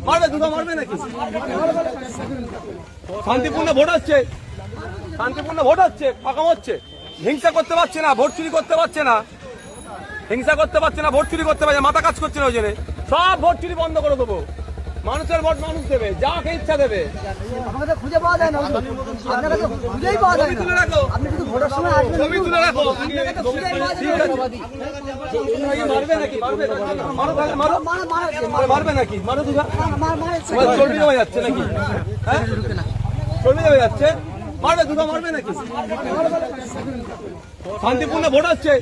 মারবে দুটো মারবে নাকি? শান্তিপূর্ণ ভোট হচ্ছে, শান্তিপূর্ণ ভোট হচ্ছে, ফাঁকাম হচ্ছে। হিংসা করতে পারছে না, ভোট চুরি করতে পারছে না, হিংসা করতে পারছে না, ভোট চুরি করতে পারছে না, মাথা কাজ করছে না। ওই জন্য সব ভোট চুরি বন্ধ করে দেবো। মানুষের ভোট মানুষ দেবে, যাকে ইচ্ছা দেবে। আমাদের খুঁজে পাওয়া যায় না, আপনার কাছে খুঁজেই পাওয়া যায় না। তুলে রাখো, আপনি শুধু ভোটের সময় আসবেন, ছবি তুলে রাখো। মারবে নাকি? মারবে? মারো তাহলে, মারো। মারবে নাকি? মারো দুটা। চর্বি জমে যাচ্ছে নাকি? হ্যাঁ, চর্বি জমে যাচ্ছে, মারবে দুটো মারবে নাকি? শান্তিপূর্ণ ভোট হচ্ছে,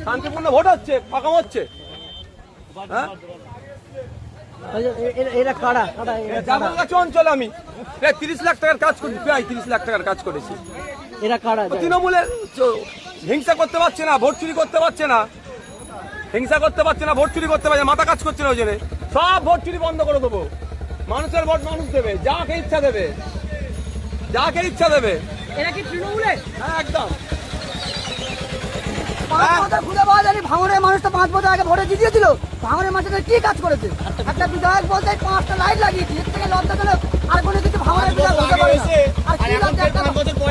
শান্তিপূর্ণ ভোট হচ্ছে, ফাঁকাম হচ্ছে। হ্যাঁ, এরা কারা জামালগাছি অঞ্চলে আমি প্রায় 30 লাখ টাকার কাজ করেছি, প্রায় 30 লাখ টাকার কাজ করেছি। এরা কারা তৃণমূলের হিংসা করতে পারছে না, ভোট চুরি করতে পারছে না, হিংসা করতে পারছে না, ভোট চুরি করতে পারছে না, মাথা কাজ করছে না। ওই জন্য সব ভোট চুরি বন্ধ করে দেবো। মানুষের ভোট মানুষ দেবে, যাকে ইচ্ছা দেবে, যাকে ইচ্ছা দেবে। এরা কি তৃণমূলে? হ্যাঁ, একদম। খুঁজে পাওয়া যায়নি। ভাঙনের মানুষ তো 5 বছর আগে ভোটে জিতিয়েছিল। ভাঙনের মানুষের কি কাজ করেছে? একটা বিধায়ক বলতে 5টা লাইট লাগিয়েছে, এর থেকে লজ্জাজনক আর কোনো কিছু ভাঙনের বিধায়ক হতে পারে না। আর কি লজ্জা,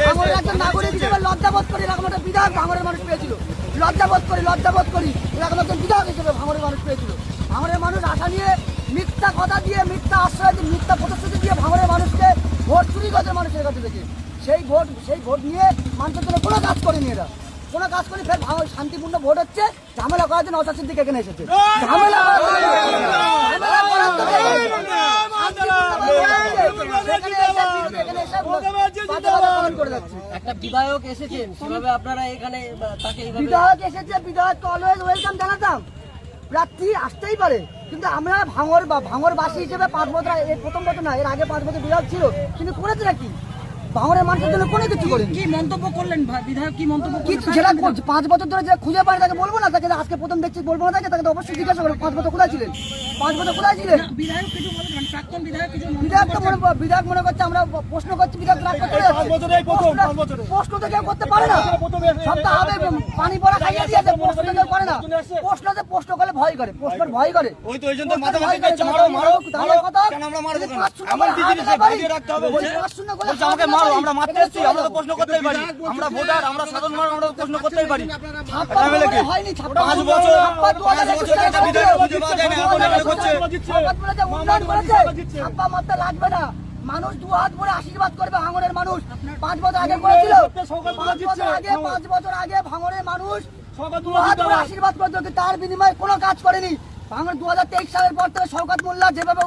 ভাঙনের একজন নাগরিক হিসেবে লজ্জাবোধ করি এরকম একটা বিধায়ক ভাঙনের মানুষ পেয়েছিল। লজ্জাবোধ করি এরকম একজন বিধায়ক হিসেবে ভাঙনের মানুষ পেয়েছিল। ভাঙনের মানুষ আশা নিয়ে মিথ্যা কথা দিয়ে, মিথ্যা আশ্রয় দিয়ে, মিথ্যা প্রতিশ্রুতি দিয়ে ভাঙনের মানুষকে ভোট চুরি করেছে মানুষের কাছে থেকে। সেই ভোট নিয়ে মানুষের জন্য কোনো কাজ করেনি এরা, কোনো কাজ করি। ফের শান্তিপূর্ণ ভোট হচ্ছে, ঝামেলা করার জন্য অশান্তির দিকে এখানে এসেছে। ঝামেলা একটা বিধায়ক এসেছেন, সেভাবে আপনারা এখানে তাকে বিধায়ক এসেছে, বিধায়ককে অলওয়েজ ওয়েলকাম জানাতাম। প্রার্থী আসতেই পারে, কিন্তু আমরা ভাঙরবাসী হিসেবে 5 বছর, এই প্রথম বছর না, এর আগে 5 বছর বিধায়ক ছিল, কিন্তু করেছে নাকি? ভাঙনের মানুষের জন্য কোনো কিছু করেনি। কি মন্তব্য করলেন বিধায়ক? কি মন্তব্য কিছু যেটা 5 বছর ধরে যে খুঁজে পায় তাকে বলবো না, তাকে আজকে প্রথম দেখছি বলবো না, তাকে তো অবশ্যই জিজ্ঞাসা করবো 5 বছর কোথায় ছিলেন, 5 বছর কোথায় ছিলেন? বিধায়ক কিছু বলবেন? প্রাক্তন বিধায়ক কিছু বিধায়ক মনে করছে আমরা প্রশ্ন করছি, বিধায়ক রাগ করতে প্রশ্ন তো কেউ করতে পারে না। সপ্তাহ হবে পানি পড়া খাইয়ে দিয়েছে, প্রশ্ন তো কেউ করে না। প্রশ্ন করলে ভয় করে, প্রশ্নের ভয় করে। ওই তো ওই জন্য মাথা মাথা করছে, মারো মারো তাহলে কথা কেন আমরা মারবো কেন? আমার বিজেপি বাইরে রাখতে হবে বলছে আমাকে মারো, আমরা মারতে এসেছি, আমরা তো প্রশ্ন করতেই পারি, আমরা ভোটার, আমরা সাধারণ মানুষ, আমরা প্রশ্ন করতেই পারি। হয়নি 5 বছর একটা বিধায়ক খুঁজে পাওয়া যায় না, এখন এখানে করছে। ছাপ্পা মারতে লাগবে না, মানুষ 2 হাত ভরে আশীর্বাদ করবে। ভাঙনের মানুষ 5 বছর আগে করেছিল, 5 বছর আগে ভাঙনের মানুষ 2 হাত ভরে আশীর্বাদ করতে, তার বিনিময়ে কোনো কাজ করেনি। ভাঙন 2023 সালের পর থেকে শওকত মোল্লা যেভাবে